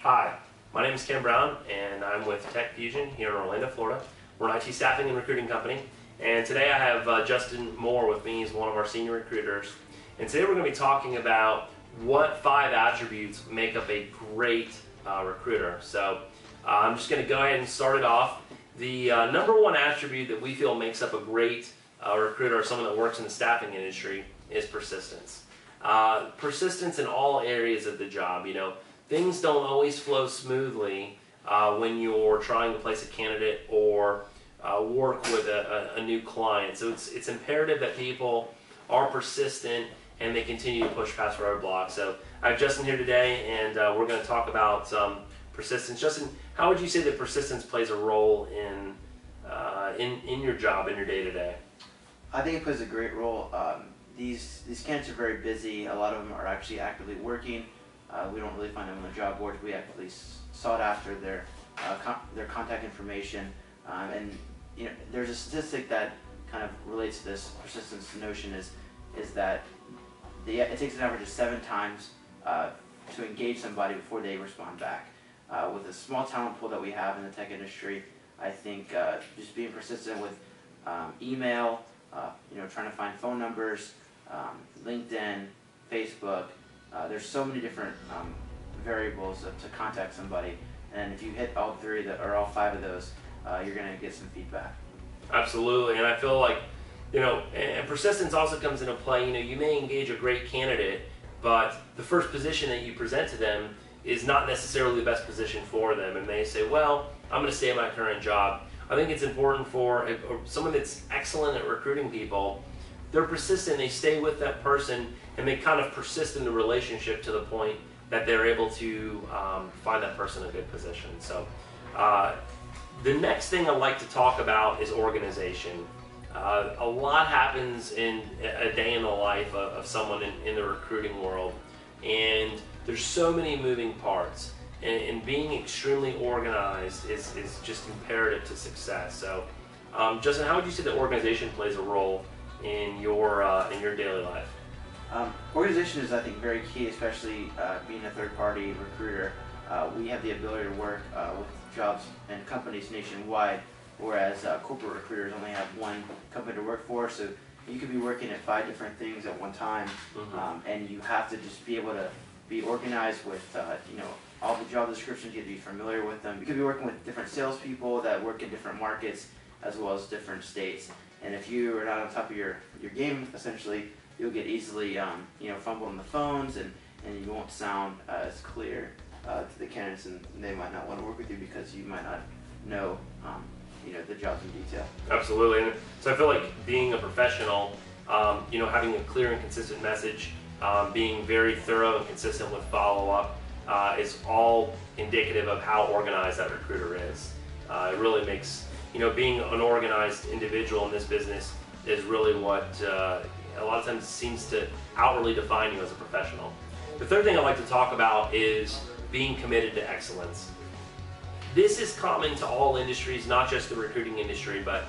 Hi, my name is Ken Brown, and I'm with Tech Fusion here in Orlando, Florida. We're an IT staffing and recruiting company, and today I have Justin Moore with me. He's one of our senior recruiters. And today we're going to be talking about what 5 attributes make up a great recruiter. So I'm just going to go ahead and start it off. The number one attribute that we feel makes up a great recruiter, or someone that works in the staffing industry, is persistence. Persistence in all areas of the job. You know, things don't always flow smoothly when you're trying to place a candidate or work with a new client. So it's imperative that people are persistent and they continue to push past roadblocks. So I have Justin here today, and we're going to talk about persistence. Justin, how would you say that persistence plays a role in your job, in your day-to-day? I think it plays a great role. These candidates are very busy. A lot of them are actually actively working. We don't really find them on the job boards. We actively sought after their contact information. And you know, there's a statistic that kind of relates to this persistence notion is that it takes an average of 7 times to engage somebody before they respond back. With the small talent pool that we have in the tech industry, I think just being persistent with email, trying to find phone numbers, LinkedIn, Facebook. There's so many different variables to contact somebody, and if you hit all 3 or all 5 of those, you're going to get some feedback. Absolutely, and I feel like, and persistence also comes into play. You may engage a great candidate, but the first position that you present to them is not necessarily the best position for them, and they say, well, I'm going to stay at my current job. I think it's important for someone that's excellent at recruiting people. They're persistent, they stay with that person, and they kind of persist in the relationship to the point that they're able to find that person a good position. So the next thing I'd like to talk about is organization. A lot happens in a day in the life of someone in the recruiting world, and there's so many moving parts, and being extremely organized is just imperative to success. So Justin, how would you say that organization plays a role in your daily life? Organization is, I think, very key, especially being a third-party recruiter. We have the ability to work with jobs and companies nationwide, whereas corporate recruiters only have one company to work for. So you could be working at 5 different things at one time, and you have to just be able to be organized with all the job descriptions. You have to be familiar with them. You could be working with different salespeople that work in different markets as well as different states. And if you are not on top of your game, essentially, you'll get easily fumbled on the phones, and you won't sound as clear to the candidates, and they might not want to work with you because you might not know the jobs in detail. Absolutely. And so I feel like being a professional, having a clear and consistent message, being very thorough and consistent with follow-up is all indicative of how organized that recruiter is. It really makes, being an organized individual in this business is really what a lot of times seems to outwardly define you as a professional. The third thing I'd like to talk about is being committed to excellence. This is common to all industries, not just the recruiting industry, but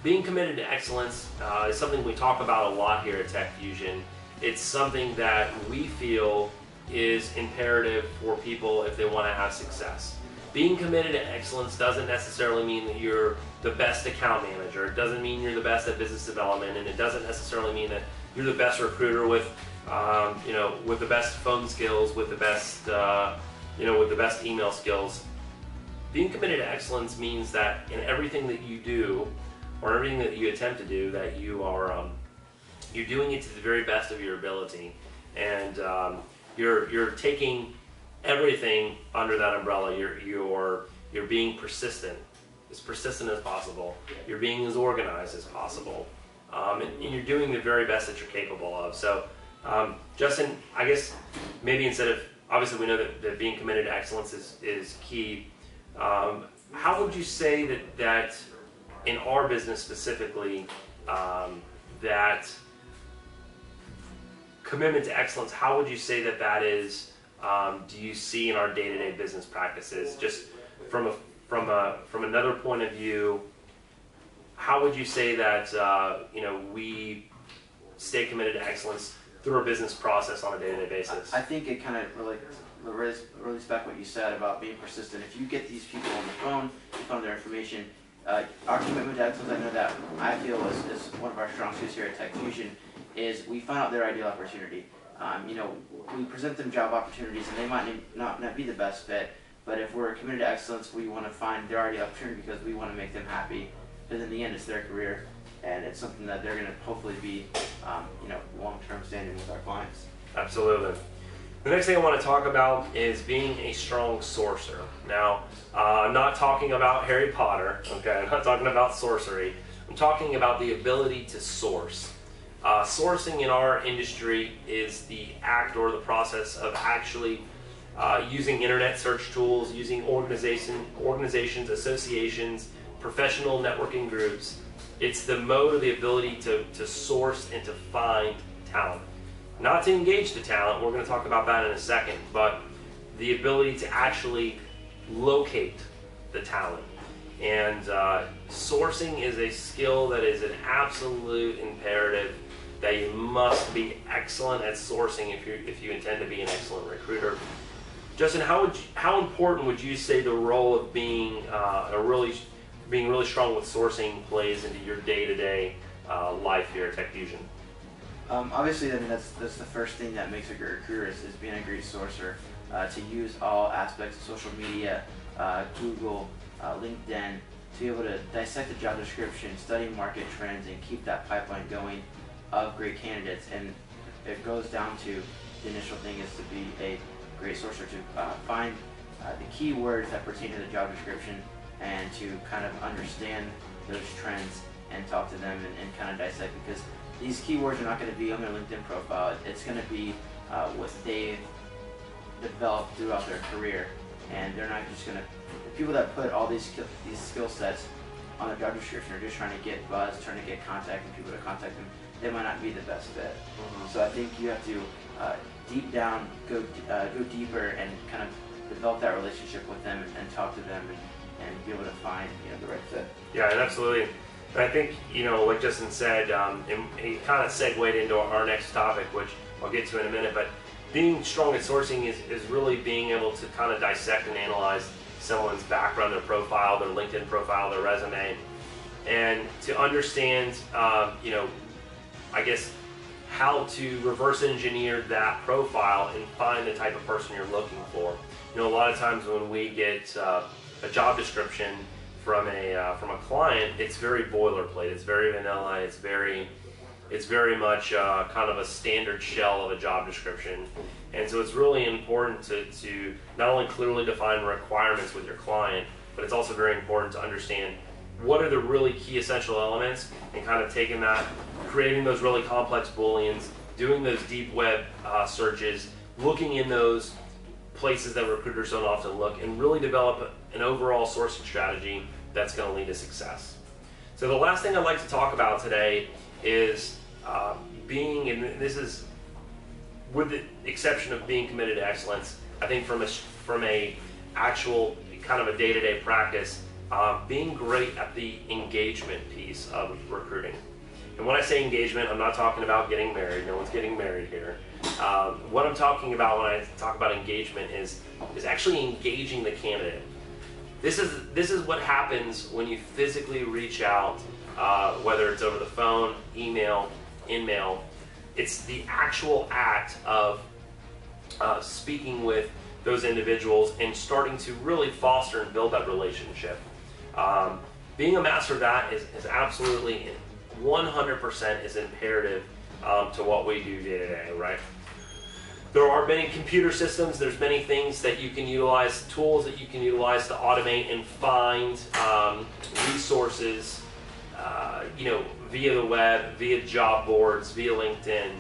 being committed to excellence is something we talk about a lot here at Tech Fusion. It's something that we feel is imperative for people if they want to have success. Being committed to excellence doesn't necessarily mean that you're the best account manager. It doesn't mean you're the best at business development, and it doesn't necessarily mean that you're the best recruiter with, with the best phone skills, with the best, with the best email skills. Being committed to excellence means that in everything that you do, or everything that you attempt to do, that you are, you're doing it to the very best of your ability, and you're taking everything under that umbrella. You're being persistent, as persistent as possible. You're being as organized as possible, and you're doing the very best that you're capable of. So, Justin, I guess maybe instead of, obviously we know that being committed to excellence is key. How would you say that in our business specifically, that commitment to excellence, how would you say that is, do you see in our day-to-day business practices? Just from another point of view, how would you say that we stay committed to excellence through a business process on a day-to-day basis. I think it kind of relates back what you said about being persistent. If you get these people on the phone, you find their information. Our commitment to excellence, I know that I feel is one of our strong suits here at Tech Fusion, is we find out their ideal opportunity. We present them job opportunities, and they might not be the best fit, but if we're committed to excellence, we want to find their ideal opportunity because we want to make them happy, because in the end, it's their career, and it's something that they're going to hopefully be, long-term standing with our clients. Absolutely. The next thing I want to talk about is being a strong sourcer. Now, I'm not talking about Harry Potter, okay? I'm not talking about sorcery. I'm talking about the ability to source. Sourcing in our industry is the act or the process of actually using internet search tools, using organizations, associations, professional networking groups. It's the mode or the ability to source and to find talent. Not to engage the talent, we're going to talk about that in a second, but the ability to actually locate the talent. And sourcing is a skill that is an absolute imperative, that you must be excellent at sourcing if you intend to be an excellent recruiter. Justin, how important would you say the role of being really strong with sourcing plays into your day-to-day life here at Tech Fusion? Obviously, I mean, that's the first thing that makes a great recruiter is being a great sourcer. To use all aspects of social media, Google, LinkedIn, to be able to dissect the job description, study market trends, and keep that pipeline going of great candidates. And it goes down to the initial thing is to be a great sourcer, to find the key words that pertain to the job description and to kind of understand those trends and talk to them and kind of dissect, because these keywords are not going to be on their LinkedIn profile. It's going to be what they've developed throughout their career, and they're not just going to. The people that put all these skill sets on their job description are just trying to get buzz, trying to get contact and people to contact them. They might not be the best fit. Mm-hmm. So I think you have to deep down go deeper and kind of develop that relationship with them and talk to them and be able to find the right fit. Yeah, and absolutely. And I think, like Justin said, and he kind of segued into our next topic, which I'll get to in a minute, but being strong at sourcing is really being able to kind of dissect and analyze someone's background, their profile, their LinkedIn profile, their resume, and to understand, I guess, how to reverse engineer that profile and find the type of person you're looking for. A lot of times when we get a job description from a client, it's very boilerplate. It's very vanilla. It's very much kind of a standard shell of a job description. And so it's really important to not only clearly define requirements with your client, but it's also very important to understand what are the really key essential elements and kind of taking that, creating those really complex booleans, doing those deep web searches, looking in those places that recruiters don't often look, and really develop an overall sourcing strategy that's going to lead to success. So the last thing I'd like to talk about today is and this is with the exception of being committed to excellence, I think from a actual kind of a day-to-day practice, being great at the engagement piece of recruiting. And when I say engagement, I'm not talking about getting married. No one's getting married here. What I'm talking about when I talk about engagement is actually engaging the candidate. This is what happens when you physically reach out, whether it's over the phone, email, in-mail. It's the actual act of speaking with those individuals and starting to really foster and build that relationship. Being a master of that is absolutely 100% is imperative to what we do day to day, right? There are many computer systems, there's many things that you can utilize, tools that you can utilize to automate and find resources, via the web, via job boards, via LinkedIn.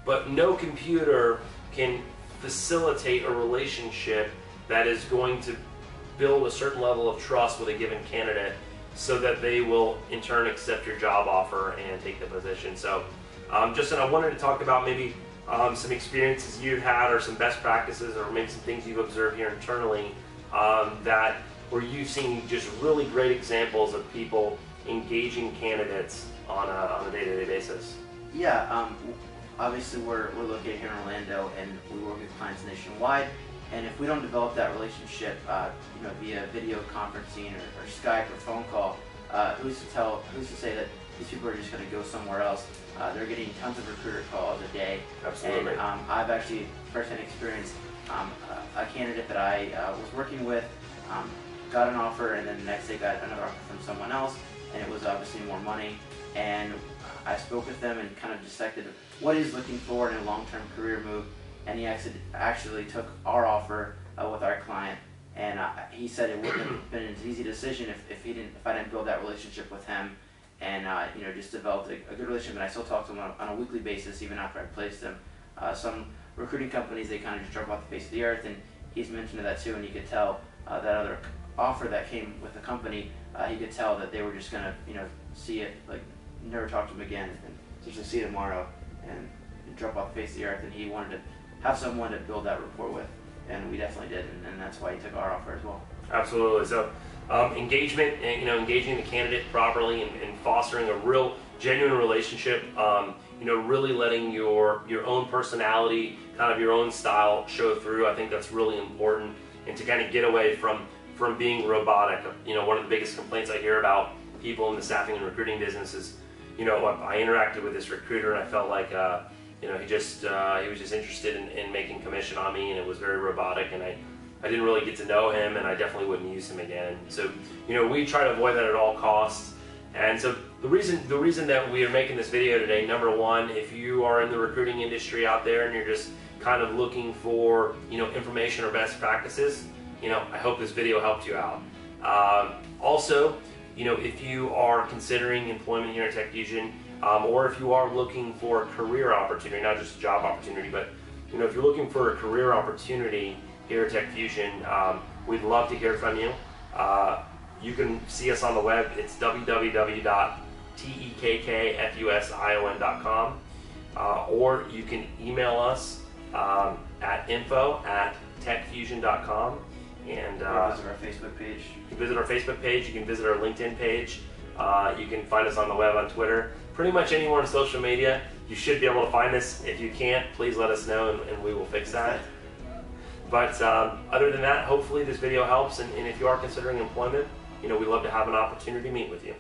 But no computer can facilitate a relationship that is going to build a certain level of trust with a given candidate so that they will in turn accept your job offer and take the position. So Justin, I wanted to talk about maybe some experiences you've had or some best practices or maybe some things you've observed here internally that where you've seen just really great examples of people engaging candidates on a day-to-day basis. Yeah, obviously we're located here in Orlando, and we work with clients nationwide. And if we don't develop that relationship, via video conferencing or Skype or phone call, who's to say that these people are just going to go somewhere else? They're getting tons of recruiter calls a day. Absolutely. And I've actually firsthand experienced a candidate that I was working with, got an offer, and then the next day got another offer from someone else, and it was obviously more money. And I spoke with them and kind of dissected what he's looking for in a long-term career move, and he actually took our offer with our client. And he said it wouldn't have been an easy decision if I didn't build that relationship with him, and just developed a good relationship. And I still talk to him on a weekly basis even after I placed him. Some recruiting companies, they kind of just drop off the face of the earth, and he's mentioned that too. And you could tell that other offer that came with the company, he could tell that they were just gonna see it, like never talk to him again, and just see it tomorrow and drop off the face of the earth. And he wanted to have someone to build that rapport with, and we definitely did, and that's why he took our offer as well. Absolutely. So engagement, and engaging the candidate properly and fostering a real genuine relationship, really letting your own personality, kind of your own style show through. I think that's really important, and to kind of get away from being robotic. One of the biggest complaints I hear about people in the staffing and recruiting business is, I interacted with this recruiter and I felt like he was just interested in making commission on me, and it was very robotic, and I didn't really get to know him, and I definitely wouldn't use him again. So, we try to avoid that at all costs. And so the reason that we are making this video today, number one, if you are in the recruiting industry out there and you're just kind of looking for, information or best practices, I hope this video helped you out. Also, if you are considering employment here at TechFusion, or if you are looking for a career opportunity, not just a job opportunity, but if you're looking for a career opportunity here at TechFusion, we'd love to hear from you. You can see us on the web. It's www.tekkfusion.com, or you can email us at info@techfusion.com. And visit our Facebook page. You can visit our Facebook page. You can visit our LinkedIn page. You can find us on the web, on Twitter, pretty much anywhere on social media. You should be able to find us. If you can't, please let us know, and we will fix that. But other than that, hopefully this video helps, and if you are considering employment, we'd love to have an opportunity to meet with you.